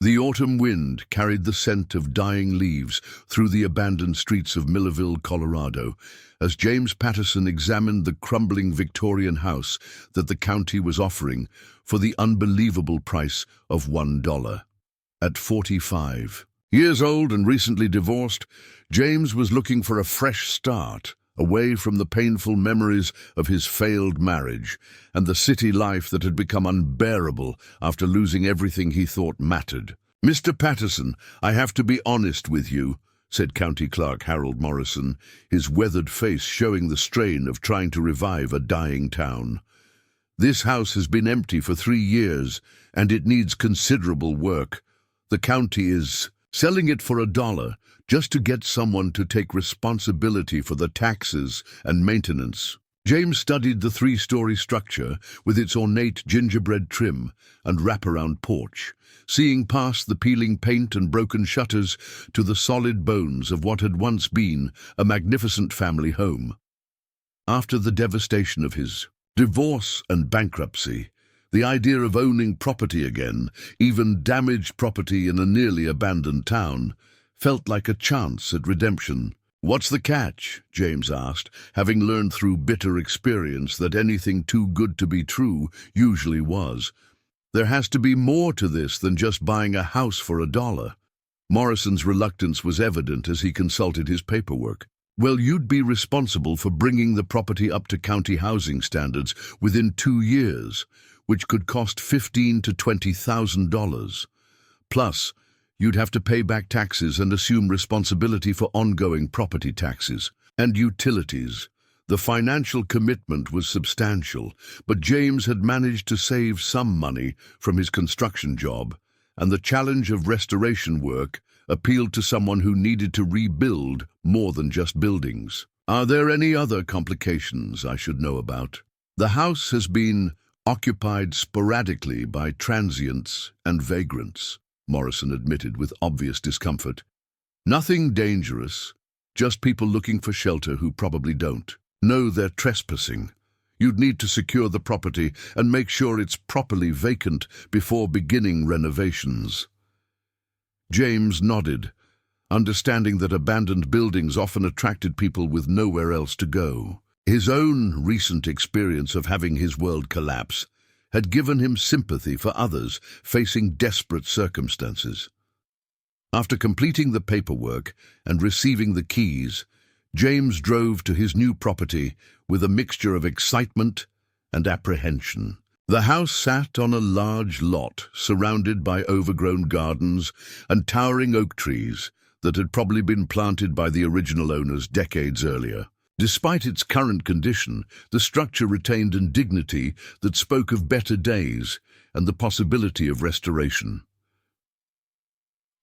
The autumn wind carried the scent of dying leaves through the abandoned streets of Millerville, Colorado, as James Patterson examined the crumbling Victorian house that the county was offering for the unbelievable price of $1. At 45 years old and recently divorced, James was looking for a fresh start, away from the painful memories of his failed marriage and the city life that had become unbearable after losing everything he thought mattered. "Mr. Patterson, I have to be honest with you," said County Clerk Harold Morrison, his weathered face showing the strain of trying to revive a dying town. "This house has been empty for 3 years, and it needs considerable work. The county is selling it for $1 just to get someone to take responsibility for the taxes and maintenance." James studied the 3-story structure with its ornate gingerbread trim and wraparound porch, seeing past the peeling paint and broken shutters to the solid bones of what had once been a magnificent family home. After the devastation of his divorce and bankruptcy, the idea of owning property again, even damaged property in a nearly abandoned town, felt like a chance at redemption. "What's the catch?" James asked, having learned through bitter experience that anything too good to be true usually was. "There has to be more to this than just buying a house for $1. Morrison's reluctance was evident as he consulted his paperwork. "Well, you'd be responsible for bringing the property up to county housing standards within 2 years, which could cost $15,000 to $20,000. Plus, you'd have to pay back taxes and assume responsibility for ongoing property taxes and utilities." The financial commitment was substantial, but James had managed to save some money from his construction job, and the challenge of restoration work appealed to someone who needed to rebuild more than just buildings. "Are there any other complications I should know about?" "The house has been occupied sporadically by transients and vagrants," Morrison admitted with obvious discomfort. "Nothing dangerous, just people looking for shelter who probably don't know they're trespassing. You'd need to secure the property and make sure it's properly vacant before beginning renovations." James nodded, understanding that abandoned buildings often attracted people with nowhere else to go. His own recent experience of having his world collapse had given him sympathy for others facing desperate circumstances. After completing the paperwork and receiving the keys, James drove to his new property with a mixture of excitement and apprehension. The house sat on a large lot surrounded by overgrown gardens and towering oak trees that had probably been planted by the original owners decades earlier. Despite its current condition, the structure retained a dignity that spoke of better days and the possibility of restoration.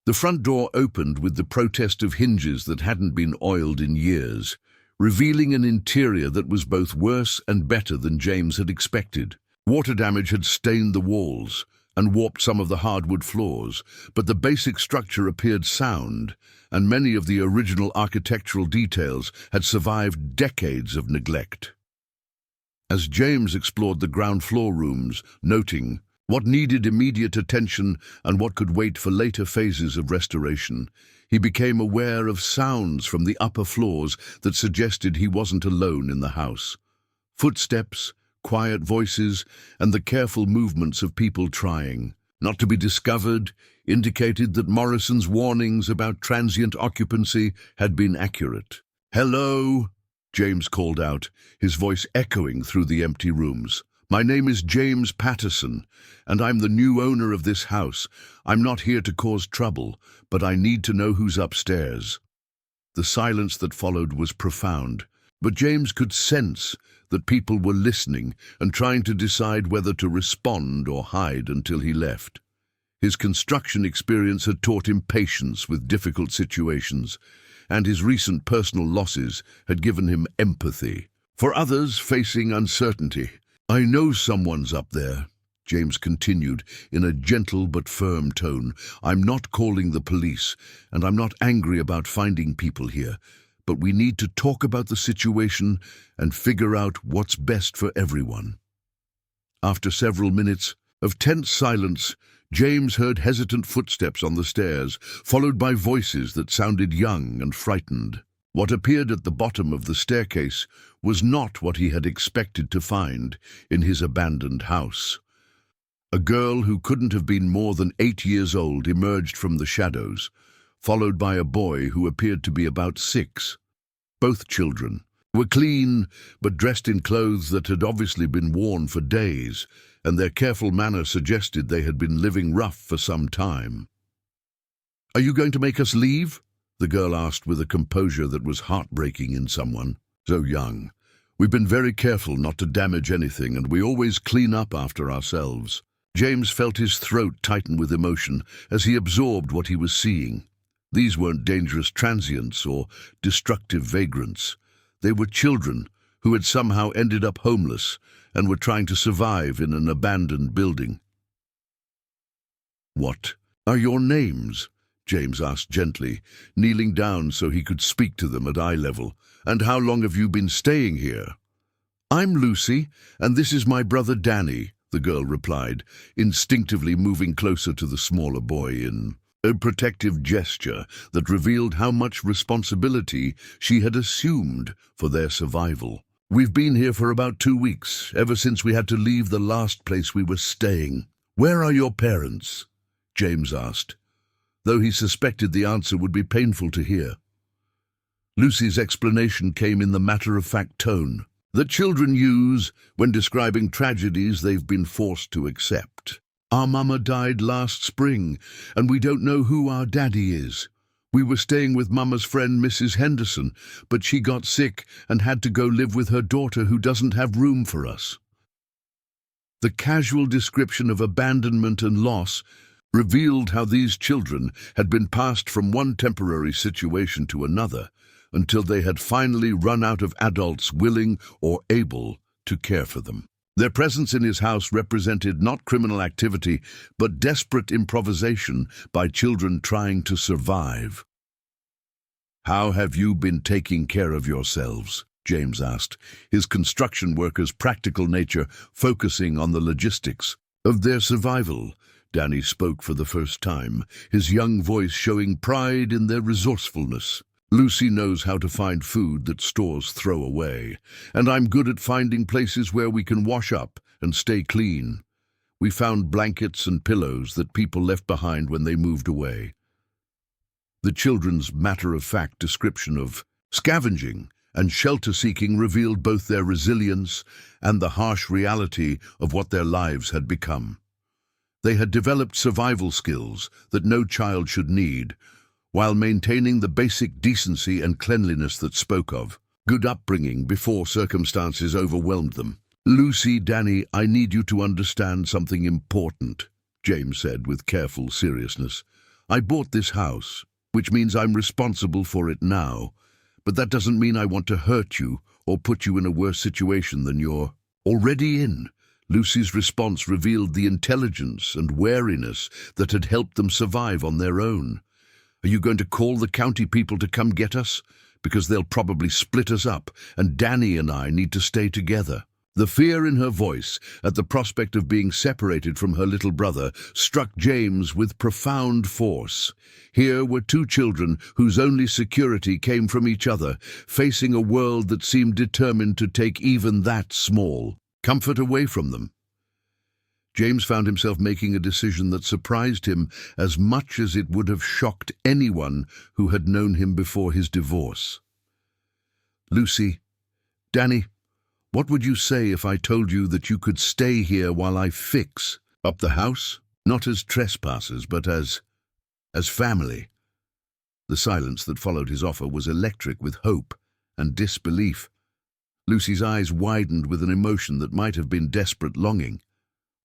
The front door opened with the protest of hinges that hadn't been oiled in years, revealing an interior that was both worse and better than James had expected. Water damage had stained the walls and warped some of the hardwood floors, but the basic structure appeared sound, and many of the original architectural details had survived decades of neglect. As James explored the ground floor rooms, noting what needed immediate attention and what could wait for later phases of restoration, he became aware of sounds from the upper floors that suggested he wasn't alone in the house. Footsteps, quiet voices, and the careful movements of people trying not to be discovered indicated that Morrison's warnings about transient occupancy had been accurate. "Hello," James called out, his voice echoing through the empty rooms. "My name is James Patterson, and I'm the new owner of this house. I'm not here to cause trouble, but I need to know who's upstairs." The silence that followed was profound, but James could sense that people were listening and trying to decide whether to respond or hide until he left. His construction experience had taught him patience with difficult situations, and his recent personal losses had given him empathy for others facing uncertainty. "I know someone's up there," James continued in a gentle but firm tone. "I'm not calling the police, and I'm not angry about finding people here, but we need to talk about the situation and figure out what's best for everyone." After several minutes of tense silence, James heard hesitant footsteps on the stairs, followed by voices that sounded young and frightened. What appeared at the bottom of the staircase was not what he had expected to find in his abandoned house. A girl who couldn't have been more than 8 years old emerged from the shadows, followed by a boy who appeared to be about 6. Both children were clean, but dressed in clothes that had obviously been worn for days, and their careful manner suggested they had been living rough for some time. "Are you going to make us leave?" the girl asked with a composure that was heartbreaking in someone so young. "We've been very careful not to damage anything, and we always clean up after ourselves." James felt his throat tighten with emotion as he absorbed what he was seeing. These weren't dangerous transients or destructive vagrants. They were children who had somehow ended up homeless and were trying to survive in an abandoned building. "What are your names?" James asked gently, kneeling down so he could speak to them at eye level. "And how long have you been staying here?" "I'm Lucy, and this is my brother Danny," the girl replied, instinctively moving closer to the smaller boy in a protective gesture that revealed how much responsibility she had assumed for their survival. "We've been here for about 2 weeks, ever since we had to leave the last place we were staying." "Where are your parents?" James asked, though he suspected the answer would be painful to hear. Lucy's explanation came in the matter-of-fact tone that children use when describing tragedies they've been forced to accept. "Our mama died last spring, and we don't know who our daddy is. We were staying with Mama's friend Mrs. Henderson, but she got sick and had to go live with her daughter who doesn't have room for us." The casual description of abandonment and loss revealed how these children had been passed from one temporary situation to another until they had finally run out of adults willing or able to care for them. Their presence in his house represented not criminal activity, but desperate improvisation by children trying to survive. "How have you been taking care of yourselves?" James asked, his construction workers' practical nature focusing on the logistics of their survival. Danny spoke for the first time, his young voice showing pride in their resourcefulness. "Lucy knows how to find food that stores throw away, and I'm good at finding places where we can wash up and stay clean. We found blankets and pillows that people left behind when they moved away." The children's matter-of-fact description of scavenging and shelter-seeking revealed both their resilience and the harsh reality of what their lives had become. They had developed survival skills that no child should need, while maintaining the basic decency and cleanliness that spoke of good upbringing before circumstances overwhelmed them. "Lucy, Danny, I need you to understand something important," James said with careful seriousness. "I bought this house, which means I'm responsible for it now, but that doesn't mean I want to hurt you or put you in a worse situation than you're already in." Lucy's response revealed the intelligence and wariness that had helped them survive on their own. "Are you going to call the county people to come get us? Because they'll probably split us up, and Danny and I need to stay together." The fear in her voice at the prospect of being separated from her little brother struck James with profound force. Here were 2 children whose only security came from each other, facing a world that seemed determined to take even that small comfort away from them. James found himself making a decision that surprised him as much as it would have shocked anyone who had known him before his divorce. "Lucy, Danny, what would you say if I told you that you could stay here while I fix up the house? Not as trespassers, but as family." The silence that followed his offer was electric with hope and disbelief. Lucy's eyes widened with an emotion that might have been desperate longing,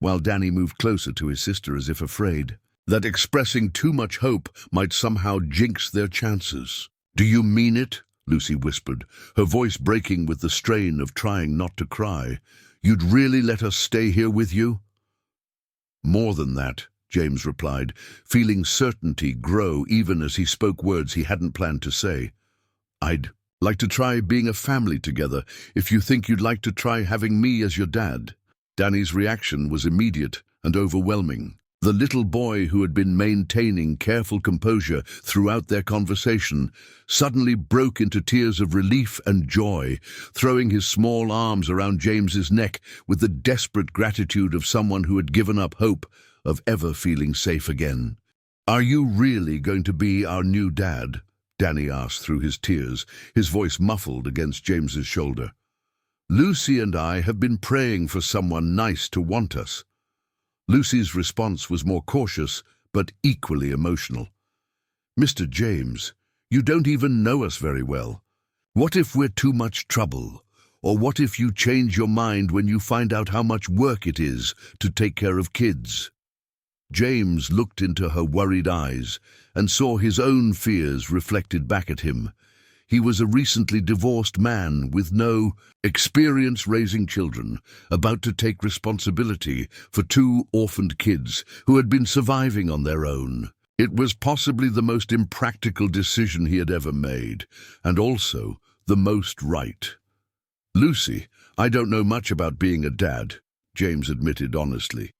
while Danny moved closer to his sister as if afraid that expressing too much hope might somehow jinx their chances. "Do you mean it?" Lucy whispered, her voice breaking with the strain of trying not to cry. "You'd really let us stay here with you?" "More than that," James replied, feeling certainty grow even as he spoke words he hadn't planned to say. "I'd like to try being a family together, if you think you'd like to try having me as your dad." Danny's reaction was immediate and overwhelming. The little boy, who had been maintaining careful composure throughout their conversation, suddenly broke into tears of relief and joy, throwing his small arms around James's neck with the desperate gratitude of someone who had given up hope of ever feeling safe again. "Are you really going to be our new dad?" Danny asked through his tears, his voice muffled against James's shoulder. "Lucy and I have been praying for someone nice to want us." Lucy's response was more cautious, but equally emotional. "Mr. James, you don't even know us very well. What if we're too much trouble? Or what if you change your mind when you find out how much work it is to take care of kids?" James looked into her worried eyes and saw his own fears reflected back at him. He was a recently divorced man with no experience raising children, about to take responsibility for two orphaned kids who had been surviving on their own. It was possibly the most impractical decision he had ever made, and also the most right. "Lucy, I don't know much about being a dad," James admitted honestly.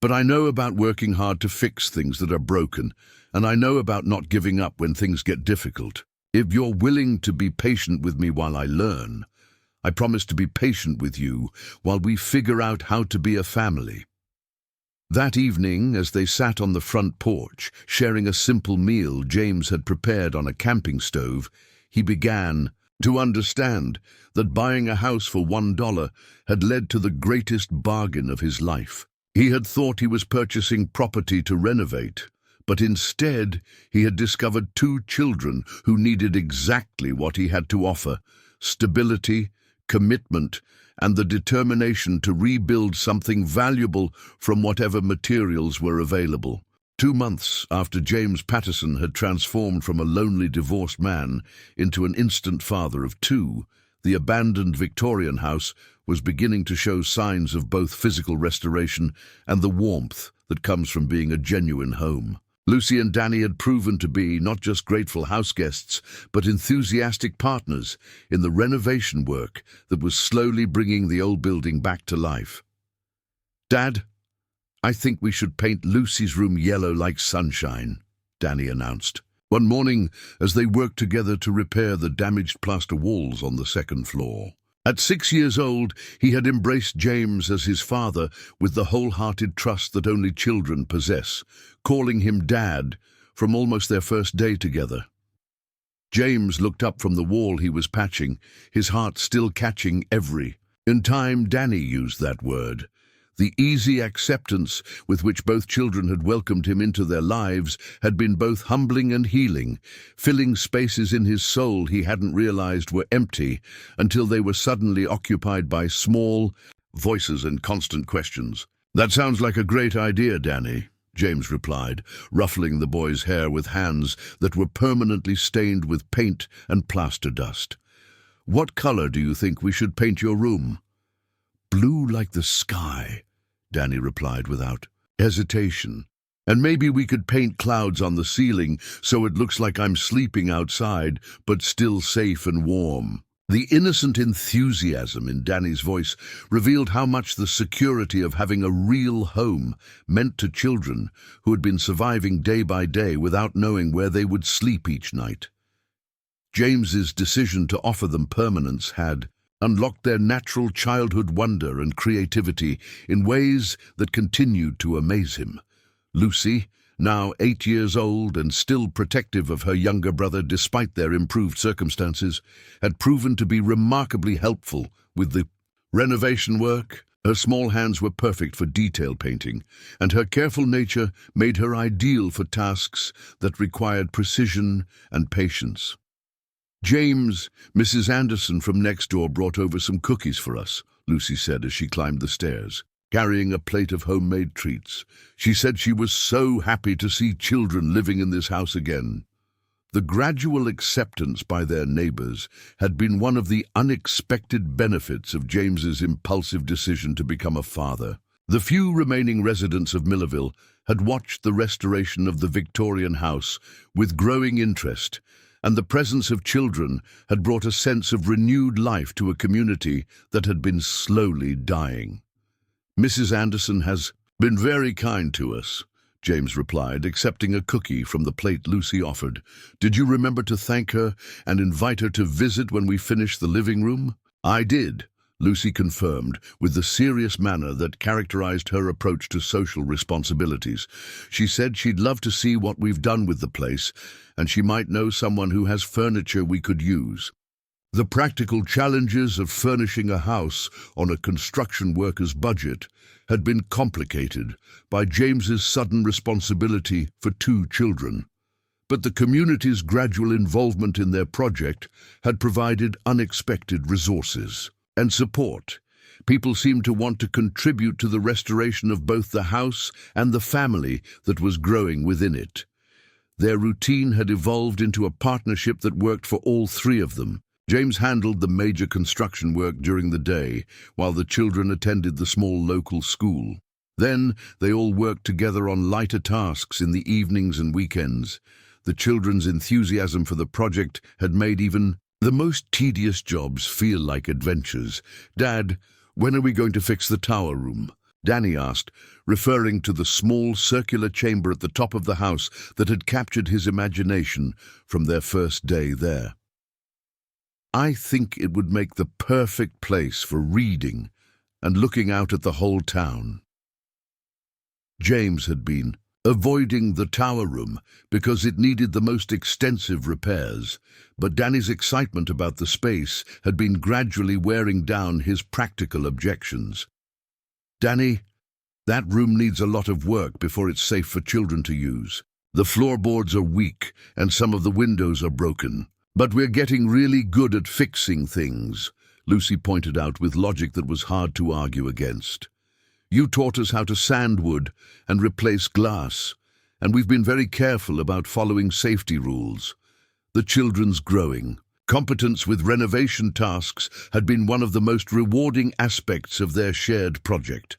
"But I know about working hard to fix things that are broken, and I know about not giving up when things get difficult. If you're willing to be patient with me while I learn, I promise to be patient with you while we figure out how to be a family." That evening, as they sat on the front porch, sharing a simple meal James had prepared on a camping stove, he began to understand that buying a house for $1 had led to the greatest bargain of his life. He had thought he was purchasing property to renovate, but instead he had discovered two children who needed exactly what he had to offer: stability, commitment, and the determination to rebuild something valuable from whatever materials were available. 2 months after James Patterson had transformed from a lonely divorced man into an instant father of two, the abandoned Victorian house was beginning to show signs of both physical restoration and the warmth that comes from being a genuine home. Lucy and Danny had proven to be not just grateful houseguests, but enthusiastic partners in the renovation work that was slowly bringing the old building back to life. "Dad, I think we should paint Lucy's room yellow like sunshine," Danny announced. One morning, as they worked together to repair the damaged plaster walls on the second floor. At 6 years old, he had embraced James as his father with the wholehearted trust that only children possess, calling him Dad from almost their first day together. James looked up from the wall he was patching, his heart still catching every. In time, Danny used that word. The easy acceptance with which both children had welcomed him into their lives had been both humbling and healing, filling spaces in his soul he hadn't realized were empty until they were suddenly occupied by small voices and constant questions. "That sounds like a great idea, Danny," James replied, ruffling the boy's hair with hands that were permanently stained with paint and plaster dust. "What color do you think we should paint your room?" "Blue like the sky," Danny replied without hesitation. "And maybe we could paint clouds on the ceiling so it looks like I'm sleeping outside, but still safe and warm." The innocent enthusiasm in Danny's voice revealed how much the security of having a real home meant to children who had been surviving day by day without knowing where they would sleep each night. James's decision to offer them permanence had unlocked their natural childhood wonder and creativity in ways that continued to amaze him. Lucy, now 8 years old and still protective of her younger brother despite their improved circumstances, had proven to be remarkably helpful with the renovation work. Her small hands were perfect for detail painting, and her careful nature made her ideal for tasks that required precision and patience. "James, Mrs. Anderson from next door brought over some cookies for us," Lucy said as she climbed the stairs, carrying a plate of homemade treats. She said she was so happy to see children living in this house again. The gradual acceptance by their neighbors had been one of the unexpected benefits of James's impulsive decision to become a father. The few remaining residents of Millerville had watched the restoration of the Victorian house with growing interest, and the presence of children had brought a sense of renewed life to a community that had been slowly dying. "Mrs. Anderson has been very kind to us," James replied, accepting a cookie from the plate Lucy offered. "Did you remember to thank her and invite her to visit when we finished the living room?" "I did," Lucy confirmed, with the serious manner that characterized her approach to social responsibilities. "She said she'd love to see what we've done with the place, and she might know someone who has furniture we could use." The practical challenges of furnishing a house on a construction worker's budget had been complicated by James's sudden responsibility for 2 children. But the community's gradual involvement in their project had provided unexpected resources and support. People seemed to want to contribute to the restoration of both the house and the family that was growing within it. Their routine had evolved into a partnership that worked for all 3 of them. James handled the major construction work during the day, while the children attended the small local school. Then they all worked together on lighter tasks in the evenings and weekends. The children's enthusiasm for the project had made even the most tedious jobs feel like adventures. "Dad, when are we going to fix the tower room?" Danny asked, referring to the small circular chamber at the top of the house that had captured his imagination from their first day there. "I think it would make the perfect place for reading and looking out at the whole town." James had been avoiding the tower room because it needed the most extensive repairs, but Danny's excitement about the space had been gradually wearing down his practical objections. "Danny, that room needs a lot of work before it's safe for children to use. The floorboards are weak and some of the windows are broken. But we're getting really good at fixing things," Lucy pointed out with logic that was hard to argue against. "You taught us how to sand wood and replace glass, and we've been very careful about following safety rules." The children's growing competence with renovation tasks had been one of the most rewarding aspects of their shared project.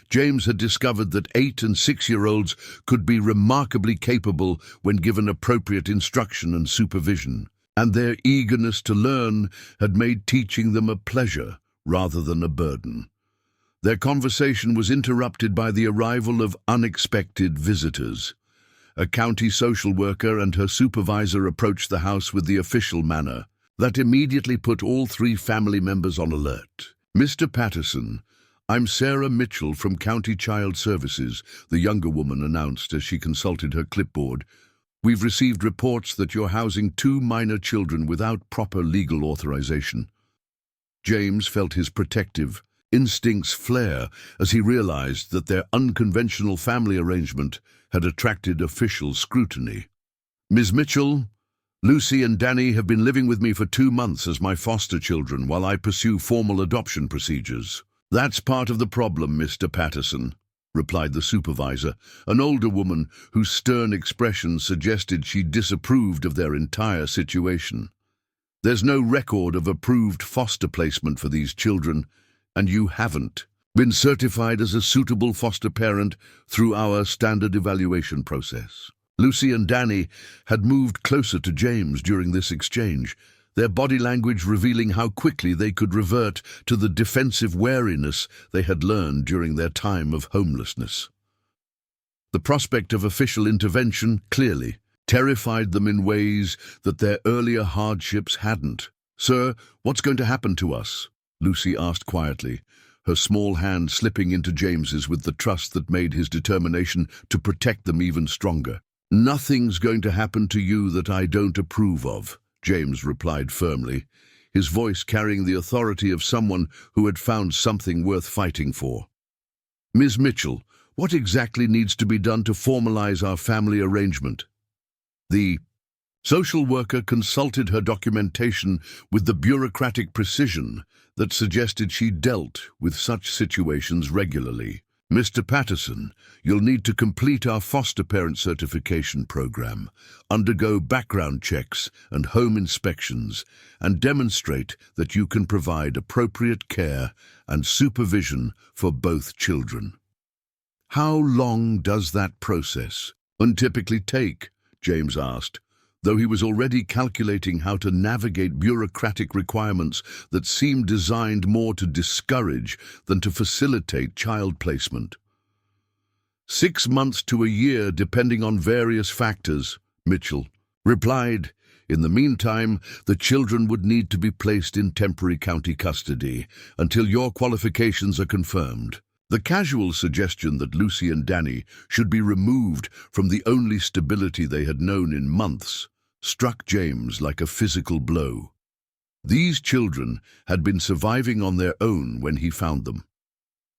James had discovered that 8- and 6-year-olds could be remarkably capable when given appropriate instruction and supervision, and their eagerness to learn had made teaching them a pleasure rather than a burden. Their conversation was interrupted by the arrival of unexpected visitors. A county social worker and her supervisor approached the house with the official manner that immediately put all 3 family members on alert. "Mr. Patterson, I'm Sarah Mitchell from County Child Services," the younger woman announced as she consulted her clipboard. "We've received reports that you're housing 2 minor children without proper legal authorization." James felt his protective instincts flare as he realized that their unconventional family arrangement had attracted official scrutiny. "Ms. Mitchell, Lucy and Danny have been living with me for 2 months as my foster children while I pursue formal adoption procedures." "That's part of the problem, Mr. Patterson," replied the supervisor, an older woman whose stern expression suggested she disapproved of their entire situation. "There's no record of approved foster placement for these children, and you haven't been certified as a suitable foster parent through our standard evaluation process." Lucy and Danny had moved closer to James during this exchange, their body language revealing how quickly they could revert to the defensive wariness they had learned during their time of homelessness. The prospect of official intervention clearly terrified them in ways that their earlier hardships hadn't. "Sir, what's going to happen to us?" Lucy asked quietly, her small hand slipping into James's with the trust that made his determination to protect them even stronger. "Nothing's going to happen to you that I don't approve of," James replied firmly, his voice carrying the authority of someone who had found something worth fighting for. "Ms. Mitchell, what exactly needs to be done to formalize our family arrangement?" The social worker consulted her documentation with the bureaucratic precision that suggested she dealt with such situations regularly. "Mr. Patterson, you'll need to complete our foster parent certification program, undergo background checks and home inspections, and demonstrate that you can provide appropriate care and supervision for both children." "How long does that process typically take?" James asked, though he was already calculating how to navigate bureaucratic requirements that seemed designed more to discourage than to facilitate child placement. 6 months to a year, depending on various factors, Mitchell replied. In the meantime, the children would need to be placed in temporary county custody until your qualifications are confirmed. The casual suggestion that Lucy and Danny should be removed from the only stability they had known in months struck James like a physical blow. These children had been surviving on their own when he found them.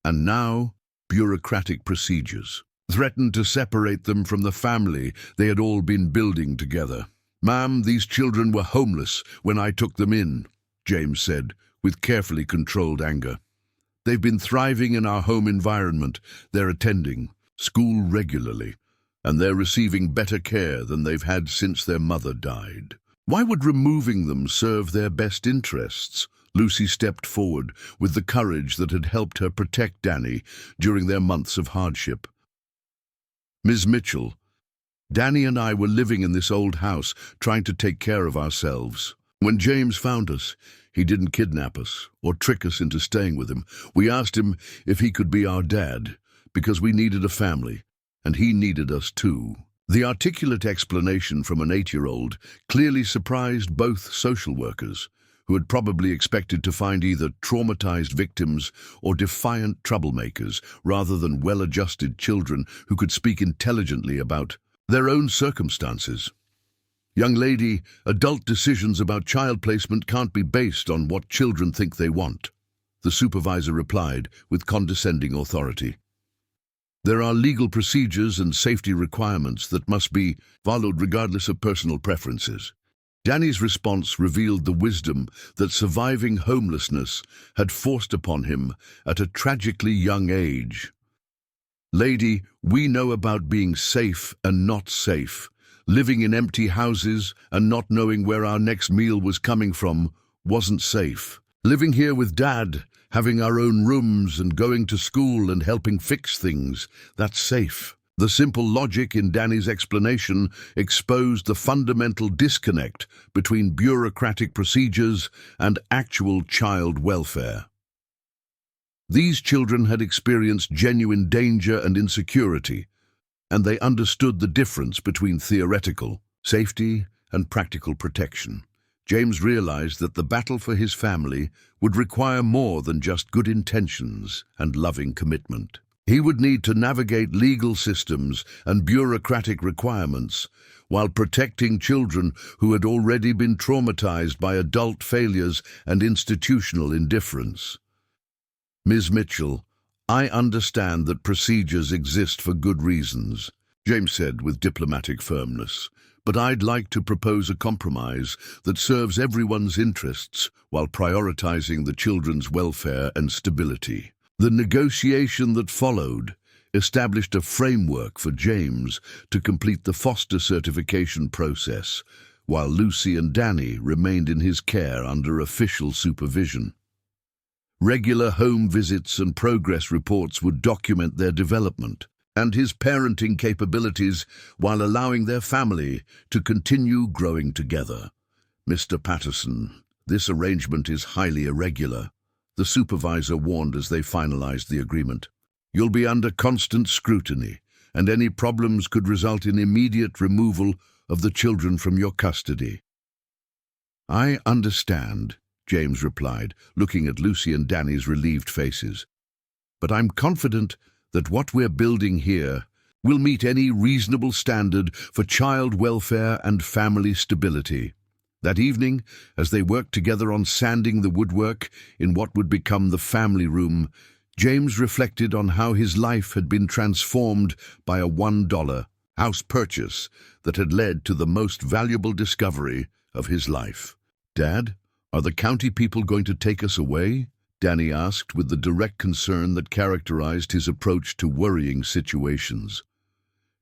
And now, bureaucratic procedures threatened to separate them from the family they had all been building together. "Ma'am, these children were homeless when I took them in," James said, with carefully controlled anger. "They've been thriving in our home environment. They're attending school regularly, and they're receiving better care than they've had since their mother died. Why would removing them serve their best interests?" Lucy stepped forward with the courage that had helped her protect Danny during their months of hardship. "Ms. Mitchell, Danny and I were living in this old house, trying to take care of ourselves. When James found us, he didn't kidnap us or trick us into staying with him. We asked him if he could be our dad, because we needed a family, and he needed us too." The articulate explanation from an 8-year-old clearly surprised both social workers, who had probably expected to find either traumatized victims or defiant troublemakers, rather than well-adjusted children who could speak intelligently about their own circumstances. "Young lady, adult decisions about child placement can't be based on what children think they want," the supervisor replied with condescending authority. "There are legal procedures and safety requirements that must be followed regardless of personal preferences." Danny's response revealed the wisdom that surviving homelessness had forced upon him at a tragically young age. "Lady, we know about being safe and not safe. Living in empty houses and not knowing where our next meal was coming from wasn't safe. Living here with Dad, having our own rooms and going to school and helping fix things, that's safe." The simple logic in Danny's explanation exposed the fundamental disconnect between bureaucratic procedures and actual child welfare. These children had experienced genuine danger and insecurity, and they understood the difference between theoretical safety and practical protection. James realized that the battle for his family would require more than just good intentions and loving commitment. He would need to navigate legal systems and bureaucratic requirements while protecting children who had already been traumatized by adult failures and institutional indifference. "Ms. Mitchell, I understand that procedures exist for good reasons," James said with diplomatic firmness, "but I'd like to propose a compromise that serves everyone's interests while prioritizing the children's welfare and stability." The negotiation that followed established a framework for James to complete the foster certification process, while Lucy and Danny remained in his care under official supervision. Regular home visits and progress reports would document their development and his parenting capabilities while allowing their family to continue growing together. "Mr. Patterson, this arrangement is highly irregular," the supervisor warned as they finalized the agreement. "You'll be under constant scrutiny, and any problems could result in immediate removal of the children from your custody." "I understand," James replied, looking at Lucy and Danny's relieved faces. "But I'm confident that what we're building here will meet any reasonable standard for child welfare and family stability." That evening, as they worked together on sanding the woodwork in what would become the family room, James reflected on how his life had been transformed by a $1 house purchase that had led to the most valuable discovery of his life. "Dad, are the county people going to take us away?" Danny asked with the direct concern that characterized his approach to worrying situations.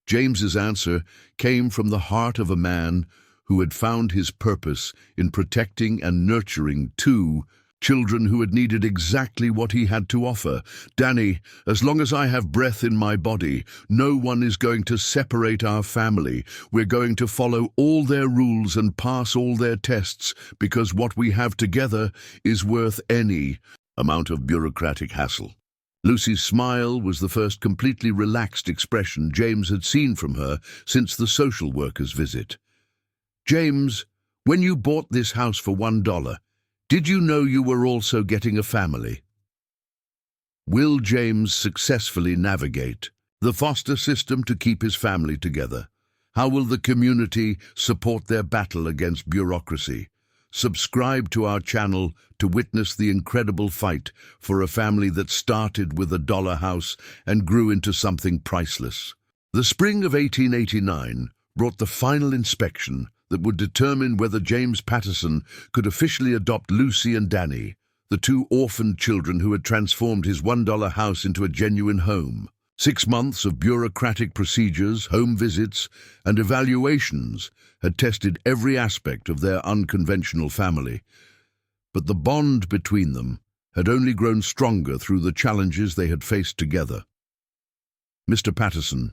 James's answer came from the heart of a man who had found his purpose in protecting and nurturing two children who had needed exactly what he had to offer. "Danny, as long as I have breath in my body, no one is going to separate our family. We're going to follow all their rules and pass all their tests, because what we have together is worth any amount of bureaucratic hassle." Lucy's smile was the first completely relaxed expression James had seen from her since the social worker's visit. "James, when you bought this house for $1, did you know you were also getting a family?" Will James successfully navigate the foster system to keep his family together? How will the community support their battle against bureaucracy? Subscribe to our channel to witness the incredible fight for a family that started with a dollar house and grew into something priceless. The spring of 1889 brought the final inspection that would determine whether James Patterson could officially adopt Lucy and Danny, the two orphaned children who had transformed his $1 house into a genuine home. 6 months of bureaucratic procedures, home visits, and evaluations had tested every aspect of their unconventional family. But the bond between them had only grown stronger through the challenges they had faced together. "Mr. Patterson,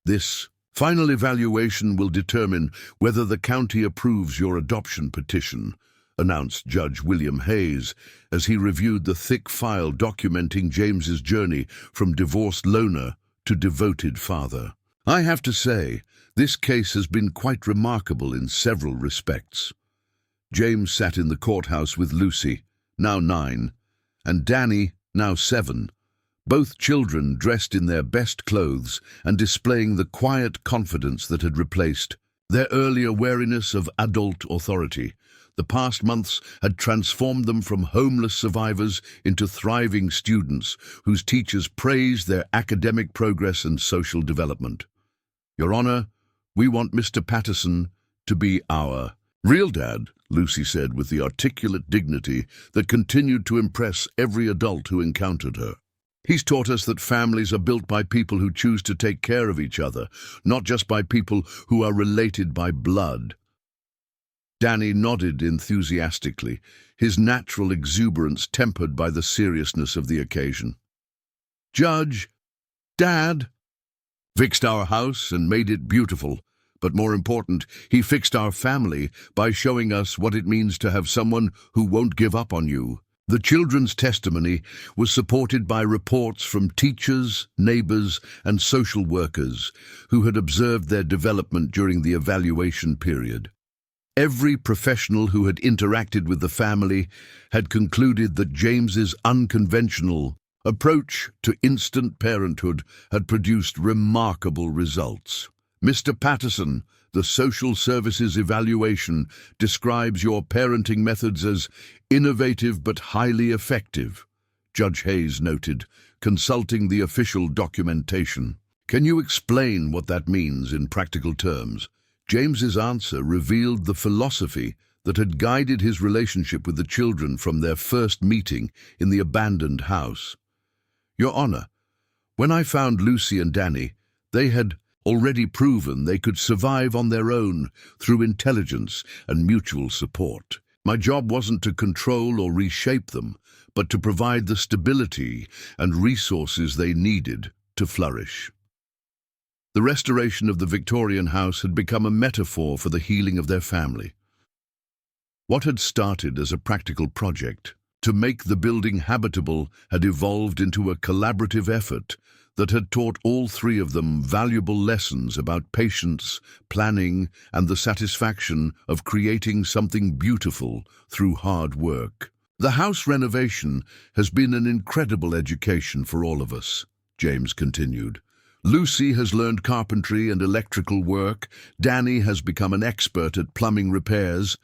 this final evaluation will determine whether the county approves your adoption petition," announced Judge William Hayes as he reviewed the thick file documenting James's journey from divorced loner to devoted father. "I have to say, this case has been quite remarkable in several respects." James sat in the courthouse with Lucy, now 9, and Danny, now 7, both children dressed in their best clothes and displaying the quiet confidence that had replaced their earlier wariness of adult authority. The past months had transformed them from homeless survivors into thriving students whose teachers praised their academic progress and social development. "Your Honor, we want Mr. Patterson to be our real dad," Lucy said with the articulate dignity that continued to impress every adult who encountered her. "He's taught us that families are built by people who choose to take care of each other, not just by people who are related by blood." Danny nodded enthusiastically, his natural exuberance tempered by the seriousness of the occasion. "Judge, Dad fixed our house and made it beautiful, but more important, he fixed our family by showing us what it means to have someone who won't give up on you." The children's testimony was supported by reports from teachers, neighbors, and social workers who had observed their development during the evaluation period. Every professional who had interacted with the family had concluded that James's unconventional approach to instant parenthood had produced remarkable results. "Mr. Patterson, the social services evaluation describes your parenting methods as innovative but highly effective," Judge Hayes noted, consulting the official documentation. "Can you explain what that means in practical terms?" James's answer revealed the philosophy that had guided his relationship with the children from their first meeting in the abandoned house. "Your Honor, when I found Lucy and Danny, they had already proven they could survive on their own through intelligence and mutual support. My job wasn't to control or reshape them, but to provide the stability and resources they needed to flourish." The restoration of the Victorian house had become a metaphor for the healing of their family. What had started as a practical project to make the building habitable had evolved into a collaborative effort that had taught all three of them valuable lessons about patience, planning, and the satisfaction of creating something beautiful through hard work. "The house renovation has been an incredible education for all of us," James continued. "Lucy has learned carpentry and electrical work, Danny has become an expert at plumbing repairs,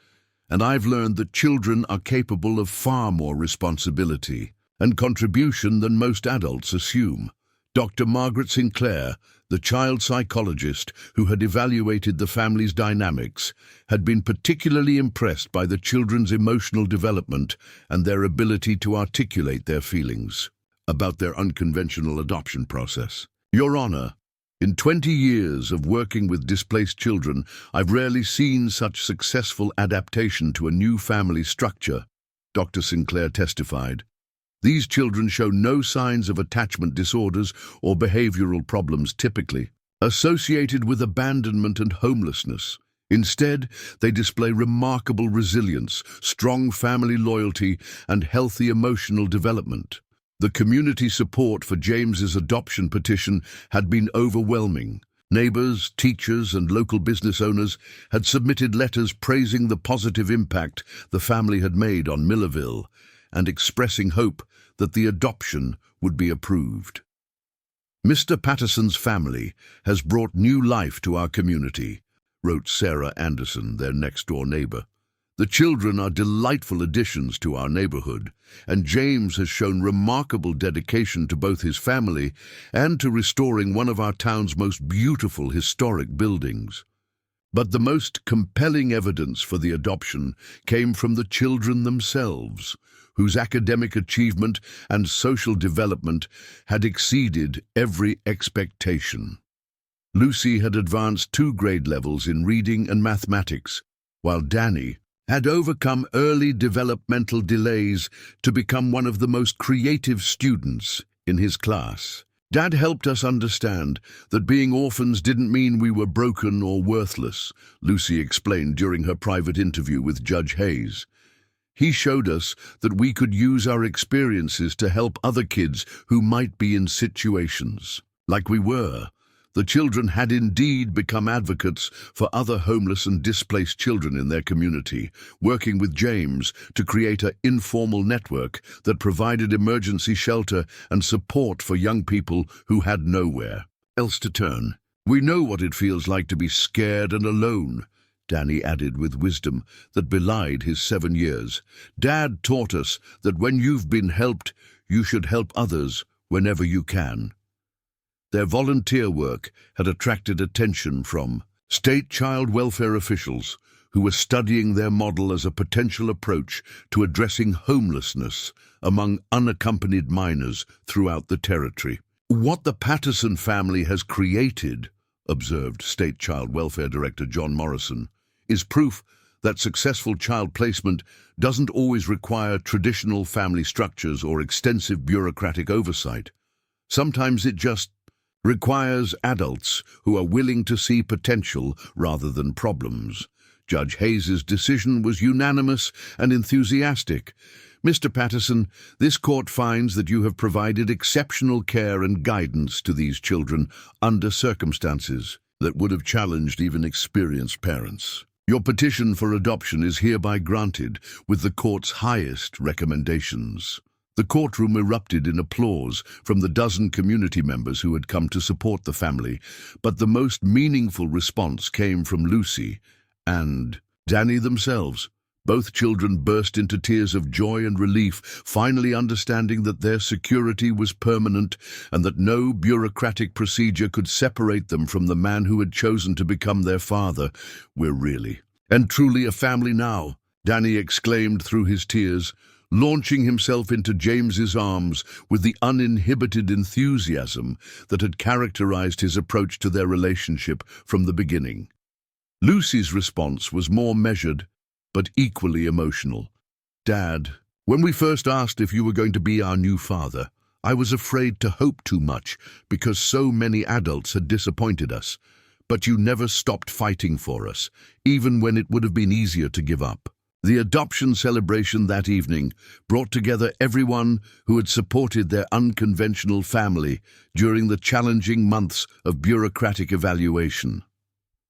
and I've learned that children are capable of far more responsibility and contribution than most adults assume." Dr. Margaret Sinclair, the child psychologist who had evaluated the family's dynamics, had been particularly impressed by the children's emotional development and their ability to articulate their feelings about their unconventional adoption process. "Your Honor, in 20 years of working with displaced children, I've rarely seen such successful adaptation to a new family structure," Dr. Sinclair testified. "These children show no signs of attachment disorders or behavioral problems typically associated with abandonment and homelessness. Instead, they display remarkable resilience, strong family loyalty, and healthy emotional development." The community support for James's adoption petition had been overwhelming. Neighbors, teachers, and local business owners had submitted letters praising the positive impact the family had made on Millerville and expressing hope that the adoption would be approved. "Mr. Patterson's family has brought new life to our community," wrote Sarah Anderson, their next-door neighbor. "The children are delightful additions to our neighborhood, and James has shown remarkable dedication to both his family and to restoring one of our town's most beautiful historic buildings." But the most compelling evidence for the adoption came from the children themselves, whose academic achievement and social development had exceeded every expectation. Lucy had advanced 2 grade levels in reading and mathematics, while Danny had overcome early developmental delays to become one of the most creative students in his class. "Dad helped us understand that being orphans didn't mean we were broken or worthless," Lucy explained during her private interview with Judge Hayes. "He showed us that we could use our experiences to help other kids who might be in situations like we were." The children had indeed become advocates for other homeless and displaced children in their community, working with James to create an informal network that provided emergency shelter and support for young people who had nowhere else to turn. "We know what it feels like to be scared and alone," Danny added with wisdom that belied his 7 years. "Dad taught us that when you've been helped, you should help others whenever you can." Their volunteer work had attracted attention from state child welfare officials who were studying their model as a potential approach to addressing homelessness among unaccompanied minors throughout the territory. "What the Patterson family has created," observed State Child Welfare Director John Morrison, "is proof that successful child placement doesn't always require traditional family structures or extensive bureaucratic oversight. Sometimes it just requires adults who are willing to see potential rather than problems." Judge Hayes's decision was unanimous and enthusiastic. "Mr. Patterson, this court finds that you have provided exceptional care and guidance to these children under circumstances that would have challenged even experienced parents. Your petition for adoption is hereby granted with the court's highest recommendations." The courtroom erupted in applause from the dozen community members who had come to support the family, but the most meaningful response came from Lucy and Danny themselves. Both children burst into tears of joy and relief, finally understanding that their security was permanent and that no bureaucratic procedure could separate them from the man who had chosen to become their father. "We're really and truly a family now," Danny exclaimed through his tears, launching himself into James's arms with the uninhibited enthusiasm that had characterized his approach to their relationship from the beginning. Lucy's response was more measured, but equally emotional. "Dad, when we first asked if you were going to be our new father, I was afraid to hope too much because so many adults had disappointed us. But you never stopped fighting for us, even when it would have been easier to give up." The adoption celebration that evening brought together everyone who had supported their unconventional family during the challenging months of bureaucratic evaluation.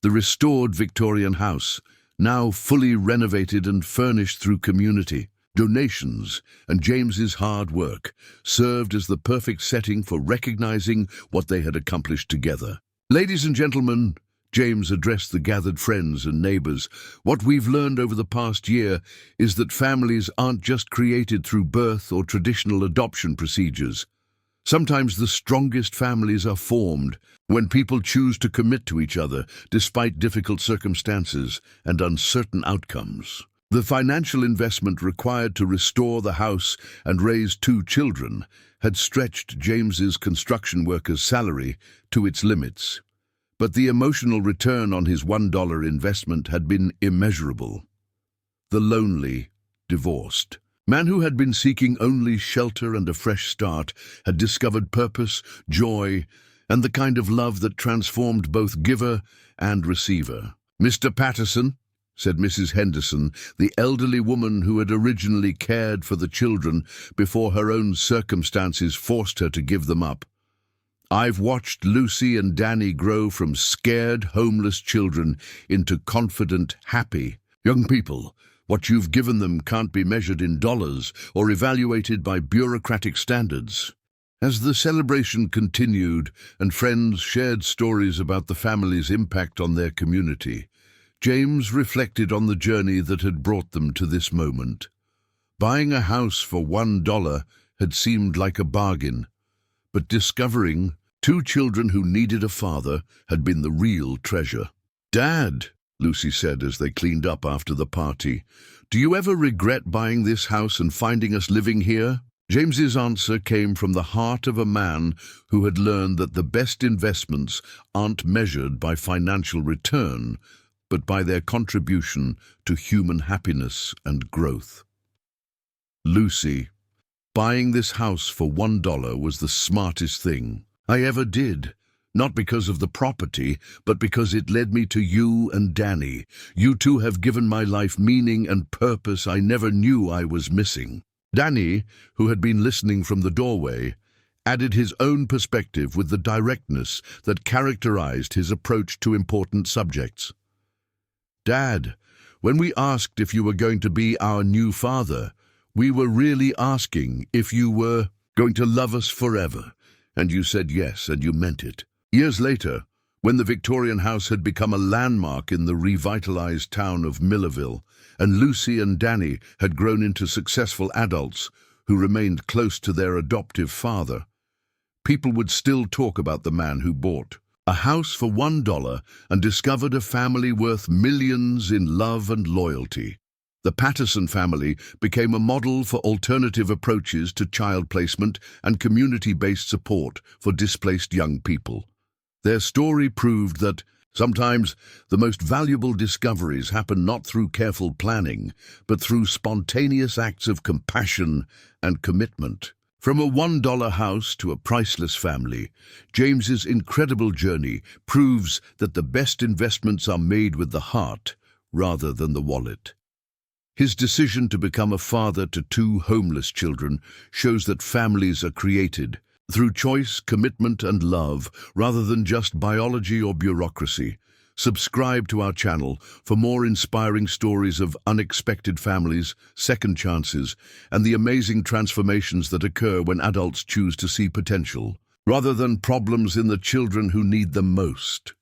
The restored Victorian house, now fully renovated and furnished through community donations and James's hard work, served as the perfect setting for recognizing what they had accomplished together. "Ladies and gentlemen," James addressed the gathered friends and neighbors, "what we've learned over the past year is that families aren't just created through birth or traditional adoption procedures. Sometimes the strongest families are formed when people choose to commit to each other despite difficult circumstances and uncertain outcomes." The financial investment required to restore the house and raise 2 children had stretched James's construction worker's salary to its limits. But the emotional return on his $1 investment had been immeasurable. The lonely, divorced man who had been seeking only shelter and a fresh start had discovered purpose, joy, and the kind of love that transformed both giver and receiver. "Mr. Patterson," said Mrs. Henderson, the elderly woman who had originally cared for the children before her own circumstances forced her to give them up. "I've watched Lucy and Danny grow from scared, homeless children into confident, happy young people. What you've given them can't be measured in dollars or evaluated by bureaucratic standards." As the celebration continued and friends shared stories about the family's impact on their community, James reflected on the journey that had brought them to this moment. Buying a house for $1 had seemed like a bargain, but discovering two children who needed a father had been the real treasure. "Dad," Lucy said as they cleaned up after the party, "do you ever regret buying this house and finding us living here?" James's answer came from the heart of a man who had learned that the best investments aren't measured by financial return, but by their contribution to human happiness and growth. "Lucy, buying this house for $1 was the smartest thing I ever did. Not because of the property, but because it led me to you and Danny. You two have given my life meaning and purpose I never knew I was missing." Danny, who had been listening from the doorway, added his own perspective with the directness that characterized his approach to important subjects. "Dad, when we asked if you were going to be our new father, we were really asking if you were going to love us forever, and you said yes, and you meant it." Years later, when the Victorian house had become a landmark in the revitalized town of Millerville, and Lucy and Danny had grown into successful adults who remained close to their adoptive father, people would still talk about the man who bought a house for $1 and discovered a family worth millions in love and loyalty. The Patterson family became a model for alternative approaches to child placement and community-based support for displaced young people. Their story proved that sometimes the most valuable discoveries happen not through careful planning, but through spontaneous acts of compassion and commitment. From a $1 house to a priceless family, James's incredible journey proves that the best investments are made with the heart rather than the wallet. His decision to become a father to two homeless children shows that families are created through choice, commitment, and love, rather than just biology or bureaucracy. Subscribe to our channel for more inspiring stories of unexpected families, second chances, and the amazing transformations that occur when adults choose to see potential, rather than problems in the children who need them most.